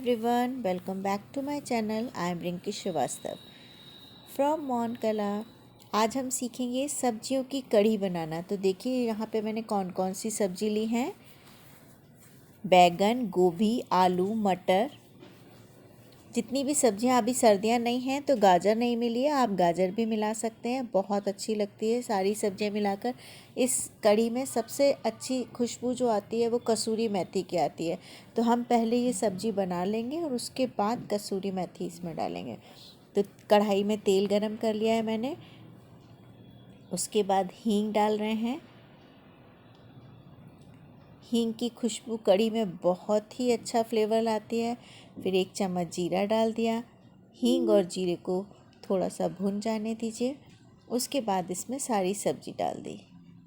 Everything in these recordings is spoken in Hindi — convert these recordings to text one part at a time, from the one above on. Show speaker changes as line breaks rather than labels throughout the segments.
everyone, welcome back to my channel. I am Rinki Srivastava from मॉन कला। आज हम सीखेंगे सब्जियों की कढ़ी बनाना। तो देखिए यहाँ पे मैंने कौन कौन सी सब्जी ली हैं। बैगन, गोभी, आलू, मटर। जितनी भी सब्जियाँ, अभी सर्दियाँ नहीं हैं तो गाजर नहीं मिली है, आप गाजर भी मिला सकते हैं, बहुत अच्छी लगती है। सारी सब्जियाँ मिलाकर इस कढ़ी में सबसे अच्छी खुशबू जो आती है वो कसूरी मेथी की आती है। तो हम पहले ये सब्जी बना लेंगे और उसके बाद कसूरी मेथी इसमें डालेंगे। तो कढ़ाई में तेल गरम कर लिया है मैंने, उसके बाद हींग डाल रहे हैं। हींग की खुशबू कढ़ी में बहुत ही अच्छा फ्लेवर लाती है। फिर 1 चम्मच जीरा डाल दिया। हींग और जीरे को थोड़ा सा भून जाने दीजिए। उसके बाद इसमें सारी सब्जी डाल दी।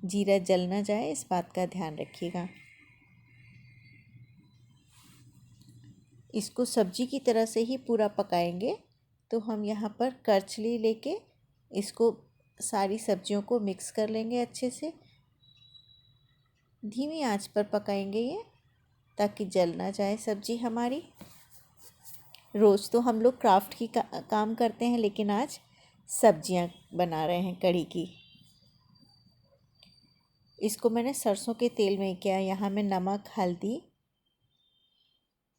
जीरा जल ना जाए, इस बात का ध्यान रखिएगा। इसको सब्जी की तरह से ही पूरा पकाएंगे। तो हम यहाँ पर करछली लेके इसको सारी सब्जियों को मिक्स कर लेंगे अच्छे से। धीमी आंच पर पकाएंगे ये, ताकि जल ना जाए सब्जी हमारी। रोज़ तो हम लोग क्राफ्ट की काम करते हैं, लेकिन आज सब्जियां बना रहे हैं कढ़ी की। इसको मैंने सरसों के तेल में किया। यहाँ में नमक, हल्दी,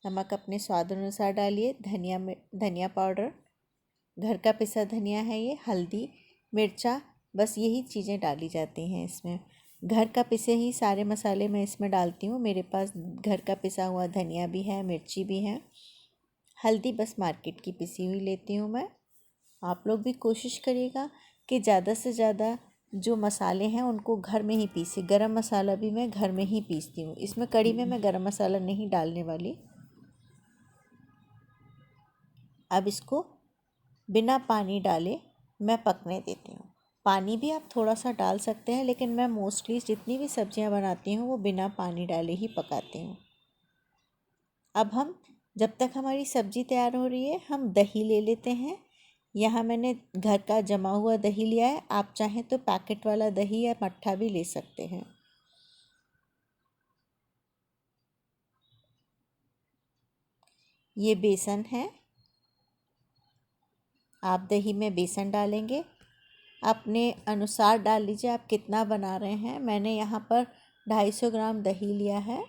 नमक अपने स्वाद अनुसार डालिए। धनिया पाउडर, घर का पिसा धनिया है ये। हल्दी, मिर्चा, बस यही चीज़ें डाली जाती हैं इसमें। घर का पिसे ही सारे मसाले मैं इसमें डालती हूँ। मेरे पास घर का पिसा हुआ धनिया भी है, मिर्ची भी है। हल्दी बस मार्केट की पिसी हुई लेती हूँ मैं। आप लोग भी कोशिश करिएगा कि ज़्यादा से ज़्यादा जो मसाले हैं उनको घर में ही पीसे। गरम मसाला भी मैं घर में ही पीसती हूँ। इसमें कढ़ी में मैं गरम मसाला नहीं डालने वाली। अब इसको बिना पानी डाले मैं पकने देती हूँ। पानी भी आप थोड़ा सा डाल सकते हैं, लेकिन मैं मोस्टली जितनी भी सब्जियां बनाती हूँ वो बिना पानी डाले ही पकाती हूँ। अब हम, जब तक हमारी सब्जी तैयार हो रही है, हम दही ले लेते हैं। यहाँ मैंने घर का जमा हुआ दही लिया है। आप चाहें तो पैकेट वाला दही या मट्ठा भी ले सकते हैं। ये बेसन है। आप दही में बेसन डालेंगे, अपने अनुसार डाल लीजिए आप कितना बना रहे हैं। मैंने यहाँ पर 250 ग्राम दही लिया है,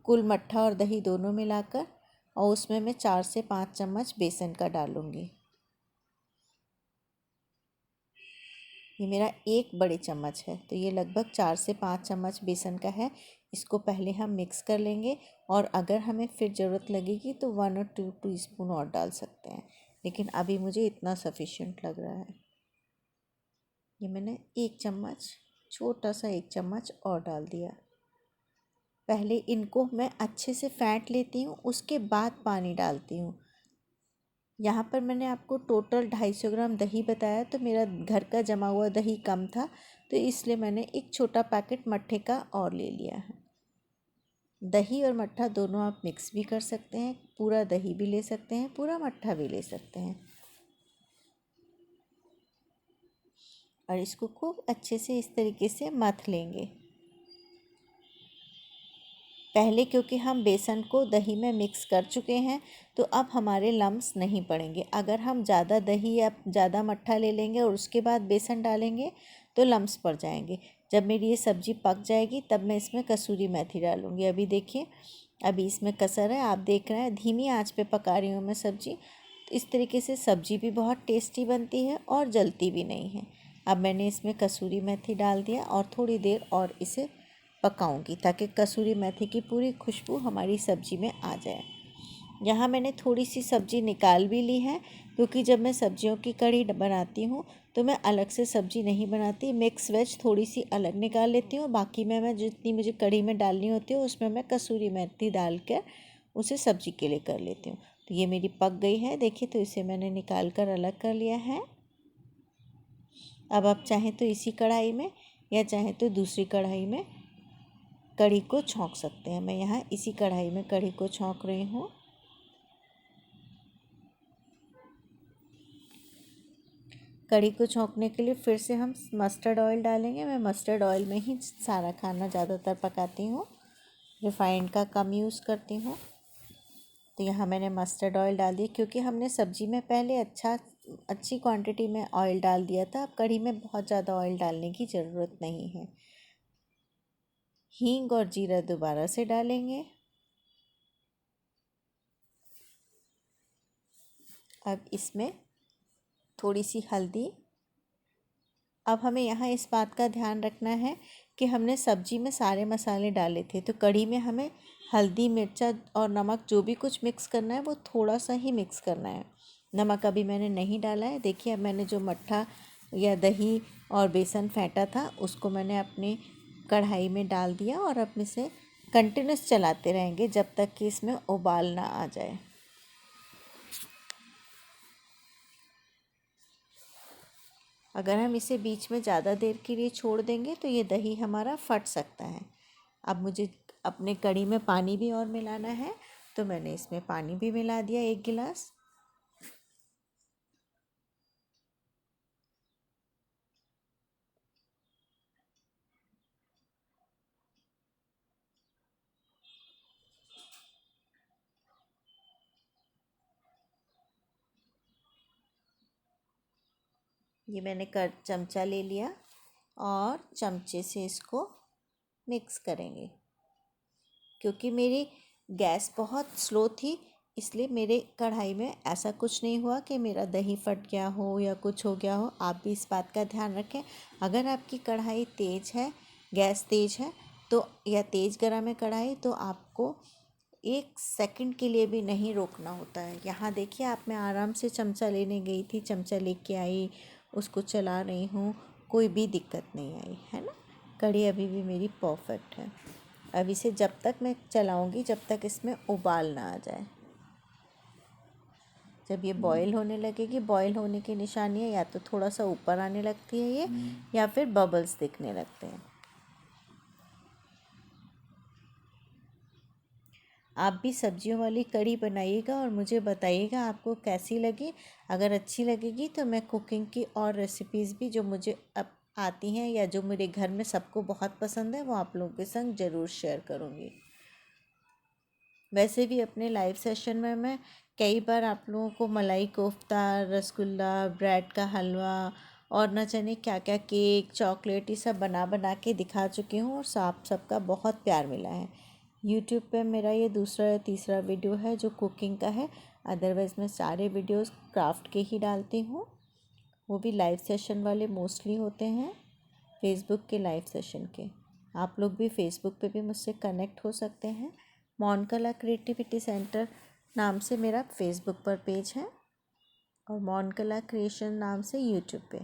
कुल मट्ठा और दही दोनों मिलाकर। और उसमें मैं 4 से 5 चम्मच बेसन का डालूँगी। ये मेरा 1 बड़े चम्मच है, तो ये लगभग 4 से 5 चम्मच बेसन का है। इसको पहले हम मिक्स कर लेंगे, और अगर हमें फिर ज़रूरत लगेगी तो 1 और 2 टीस्पून और डाल सकते हैं, लेकिन अभी मुझे इतना सफिशिएंट लग रहा है। ये मैंने 1 चम्मच, छोटा सा 1 चम्मच और डाल दिया। पहले इनको मैं अच्छे से फेंट लेती हूँ, उसके बाद पानी डालती हूँ। यहाँ पर मैंने आपको टोटल 250 ग्राम दही बताया, तो मेरा घर का जमा हुआ दही कम था, तो इसलिए मैंने एक छोटा पैकेट मट्ठे का और ले लिया है। दही और मट्ठा दोनों आप मिक्स भी कर सकते हैं। पूरा दही भी ले सकते हैं, पूरा मट्ठा भी ले सकते हैं। और इसको खूब अच्छे से इस तरीके से मथ लेंगे। पहले क्योंकि हम बेसन को दही में मिक्स कर चुके हैं, तो अब हमारे लम्स नहीं पड़ेंगे। अगर हम ज़्यादा दही या ज़्यादा मट्ठा ले लेंगे और उसके बाद बेसन डालेंगे तो लम्स पड़ जाएंगे। जब मेरी ये सब्ज़ी पक जाएगी तब मैं इसमें कसूरी मेथी डालूँगी। अभी देखिए, अभी इसमें कसर है, आप देख रहे हैं। धीमी आंच पे पका रही हूँ मैं सब्ज़ी। तो इस तरीके से सब्ज़ी भी बहुत टेस्टी बनती है और जलती भी नहीं है। अब मैंने इसमें कसूरी मेथी डाल दिया और थोड़ी देर और इसे पकाऊंगी, ताकि कसूरी मेथी की पूरी खुशबू हमारी सब्ज़ी में आ जाए। यहाँ मैंने थोड़ी सी सब्ज़ी निकाल भी ली है, क्योंकि जब मैं सब्जियों की कढ़ी बनाती हूँ तो मैं अलग से सब्ज़ी नहीं बनाती। मिक्स वेज थोड़ी सी अलग निकाल लेती हूँ, बाकी में मैं जितनी मुझे कढ़ी में डालनी होती है उसमें मैं कसूरी मेथी डाल कर उसे सब्ज़ी के लिए कर लेती हूँ। तो ये मेरी पक गई है, देखिए। तो इसे मैंने निकाल कर अलग कर लिया है। अब आप चाहें तो इसी कढ़ाई में या चाहें तो दूसरी कढ़ाई में कढ़ी को छौंक सकते हैं। मैं यहाँ इसी कढ़ाई में कढ़ी को छौंक रही हूँ। कढ़ी को छौंकने के लिए फिर से हम मस्टर्ड ऑयल डालेंगे। मैं मस्टर्ड ऑयल में ही सारा खाना ज़्यादातर पकाती हूँ। रिफाइंड का कम यूज़ करती हूँ। तो यहाँ मैंने मस्टर्ड ऑयल डाल दिया, क्योंकि हमने सब्ज़ी में पहले अच्छी क्वांटिटी में ऑयल डाल दिया था। अब कढ़ी में बहुत ज़्यादा ऑयल डालने की ज़रूरत नहीं है। हींग और जीरा दोबारा से डालेंगे। अब इसमें थोड़ी सी हल्दी। अब हमें यहाँ इस बात का ध्यान रखना है कि हमने सब्जी में सारे मसाले डाले थे, तो कढ़ी में हमें हल्दी, मिर्चा और नमक जो भी कुछ मिक्स करना है वो थोड़ा सा ही मिक्स करना है। नमक अभी मैंने नहीं डाला है। देखिए, अब मैंने जो मट्ठा या दही और बेसन फेंटा था उसको मैंने अपनी कढ़ाई में डाल दिया, और अब इसे कंटिन्यूस चलाते रहेंगे जब तक कि इसमें उबाल ना आ जाए। अगर हम इसे बीच में ज़्यादा देर के लिए छोड़ देंगे तो ये दही हमारा फट सकता है। अब मुझे अपने कढ़ी में पानी भी और मिलाना है, तो मैंने इसमें पानी भी मिला दिया 1 गिलास। ये मैंने कर चमचा ले लिया और चमचे से इसको मिक्स करेंगे। क्योंकि मेरी गैस बहुत स्लो थी, इसलिए मेरे कढ़ाई में ऐसा कुछ नहीं हुआ कि मेरा दही फट गया हो या कुछ हो गया हो। आप भी इस बात का ध्यान रखें। अगर आपकी कढ़ाई तेज़ है, गैस तेज़ है तो, या तेज़ गरम है कढ़ाई, तो आपको 1 सेकंड के लिए भी नहीं रोकना होता है। यहाँ देखिए, आप, मैं आराम से चमचा लेने गई थी, चमचा लेके आई, उसको चला रही हूँ, कोई भी दिक्कत नहीं आई है ना। कढ़ी अभी भी मेरी परफेक्ट है। अब इसे जब तक मैं चलाऊंगी जब तक इसमें उबाल ना आ जाए। जब ये बॉईल होने लगेगी, बॉईल होने की निशानी है या तो थोड़ा सा ऊपर आने लगती है ये, या फिर बबल्स दिखने लगते हैं। आप भी सब्जियों वाली कढ़ी बनाइएगा और मुझे बताइएगा आपको कैसी लगी। अगर अच्छी लगेगी तो मैं कुकिंग की और रेसिपीज़ भी जो मुझे अब आती हैं या जो मेरे घर में सबको बहुत पसंद है वो आप लोगों के संग ज़रूर शेयर करूँगी। वैसे भी अपने लाइव सेशन में मैं कई बार आप लोगों को मलाई कोफ्ता, रसगुल्ला, ब्रेड का हलवा और न जाने क्या क्या, केक, चॉकलेट, ये सब बना बना के दिखा चुकी हूँ, और आप सबका बहुत प्यार मिला है। यूट्यूब पे मेरा ये दूसरा या तीसरा वीडियो है जो कुकिंग का है। अदरवाइज़ मैं सारे वीडियोस क्राफ्ट के ही डालती हूँ, वो भी लाइव सेशन वाले मोस्टली होते हैं, फेसबुक के लाइव सेशन के। आप लोग भी फेसबुक पे भी मुझसे कनेक्ट हो सकते हैं। मौनकला क्रिएटिविटी सेंटर नाम से मेरा फेसबुक पर पेज है, और मौनकला क्रिएशन नाम से यूट्यूब पे,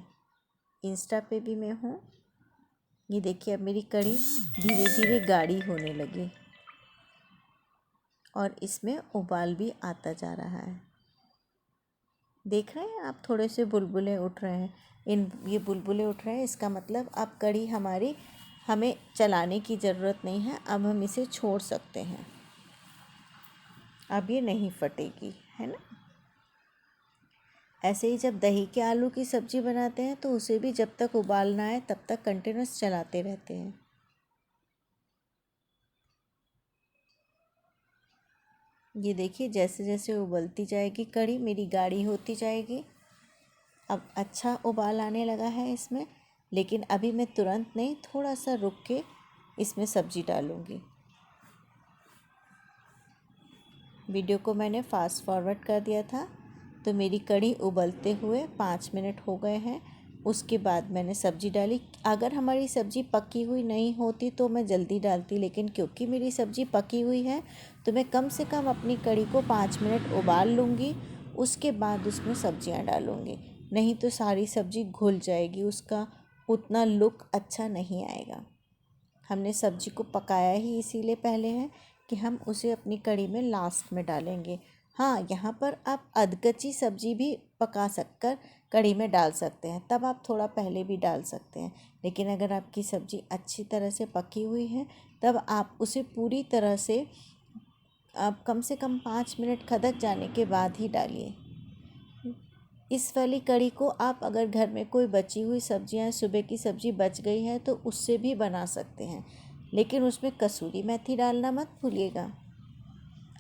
इंस्टा पे भी मैं हूँ। ये देखिए, अब मेरी कढ़ी धीरे धीरे गाढ़ी होने लगी और इसमें उबाल भी आता जा रहा है। देख रहे हैं आप, थोड़े से बुलबुले उठ रहे हैं। ये बुलबुले उठ रहे हैं, इसका मतलब अब कढ़ी हमारी, हमें चलाने की ज़रूरत नहीं है, अब हम इसे छोड़ सकते हैं। अब ये नहीं फटेगी, है ना। ऐसे ही जब दही के आलू की सब्ज़ी बनाते हैं तो उसे भी जब तक उबाल ना आए तब तक कंटिन्यूस चलाते रहते हैं। ये देखिए, जैसे जैसे उबलती जाएगी कढ़ी मेरी गाढ़ी होती जाएगी। अब अच्छा उबाल आने लगा है इसमें, लेकिन अभी मैं तुरंत नहीं, थोड़ा सा रुक के इसमें सब्ज़ी डालूँगी। वीडियो को मैंने फास्ट फॉरवर्ड कर दिया था, तो मेरी कढ़ी उबलते हुए 5 मिनट हो गए हैं। उसके बाद मैंने सब्ज़ी डाली। अगर हमारी सब्ज़ी पकी हुई नहीं होती तो मैं जल्दी डालती, लेकिन क्योंकि मेरी सब्ज़ी पकी हुई है तो मैं कम से कम अपनी कढ़ी को 5 मिनट उबाल लूँगी, उसके बाद उसमें सब्ज़ियाँ डालूँगी। नहीं तो सारी सब्ज़ी घुल जाएगी, उसका उतना लुक अच्छा नहीं आएगा। हमने सब्ज़ी को पकाया ही इसीलिए पहले है कि हम उसे अपनी कढ़ी में लास्ट में डालेंगे। हाँ, यहाँ पर आप अधकच्ची सब्ज़ी भी पका कर कढ़ी में डाल सकते हैं, तब आप थोड़ा पहले भी डाल सकते हैं। लेकिन अगर आपकी सब्ज़ी अच्छी तरह से पकी हुई है तब आप उसे पूरी तरह से, आप कम से कम 5 मिनट खदक जाने के बाद ही डालिए। इस वाली कढ़ी को आप, अगर घर में कोई बची हुई सब्जियां, सुबह की सब्ज़ी बच गई है तो उससे भी बना सकते हैं। लेकिन उसमें कसूरी मेथी डालना मत भूलिएगा।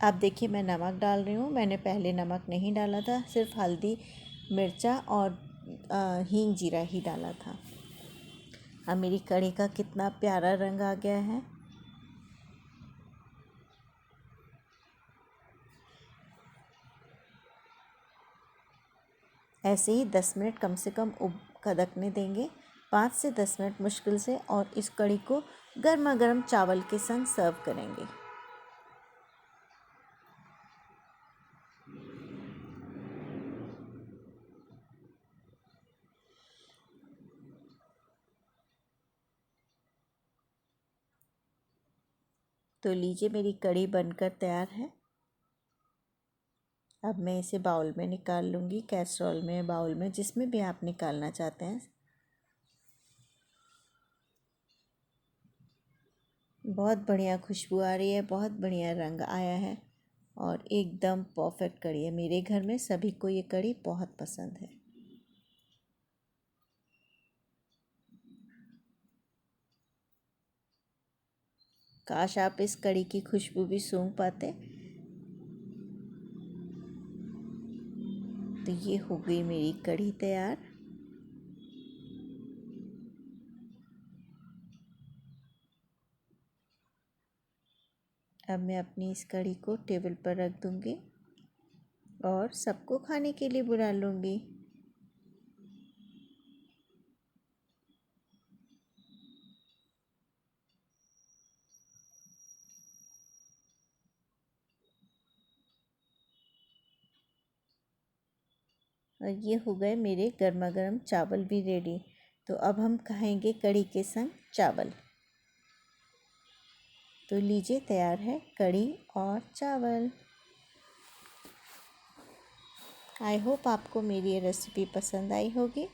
आप देखिए मैं नमक डाल रही हूँ, मैंने पहले नमक नहीं डाला था, सिर्फ हल्दी मिर्चा और हींग जीरा ही डाला था। अब मेरी कढ़ी का कितना प्यारा रंग आ गया है। ऐसे ही 10 मिनट कम से कम खदकने देंगे, 5 से 10 मिनट मुश्किल से, और इस कढ़ी को गर्मा गर्म चावल के संग सर्व करेंगे। तो लीजिए मेरी कढ़ी बनकर तैयार है। अब मैं इसे बाउल में निकाल लूँगी, कैसरोल में, बाउल में, जिसमें भी आप निकालना चाहते हैं। बहुत बढ़िया खुशबू आ रही है, बहुत बढ़िया रंग आया है और एकदम परफेक्ट कढ़ी है। मेरे घर में सभी को ये कढ़ी बहुत पसंद है। काश आप इस कढ़ी की खुशबू भी सूंघ पाते। तो ये हो गई मेरी कढ़ी तैयार। अब मैं अपनी इस कढ़ी को टेबल पर रख दूँगी और सबको खाने के लिए बुला लूँगी। और ये हो गए मेरे गर्मा गर्म चावल भी रेडी। तो अब हम खाएंगे कढ़ी के संग चावल। तो लीजिए तैयार है कढ़ी और चावल। आई होप आपको मेरी ये रेसिपी पसंद आई होगी।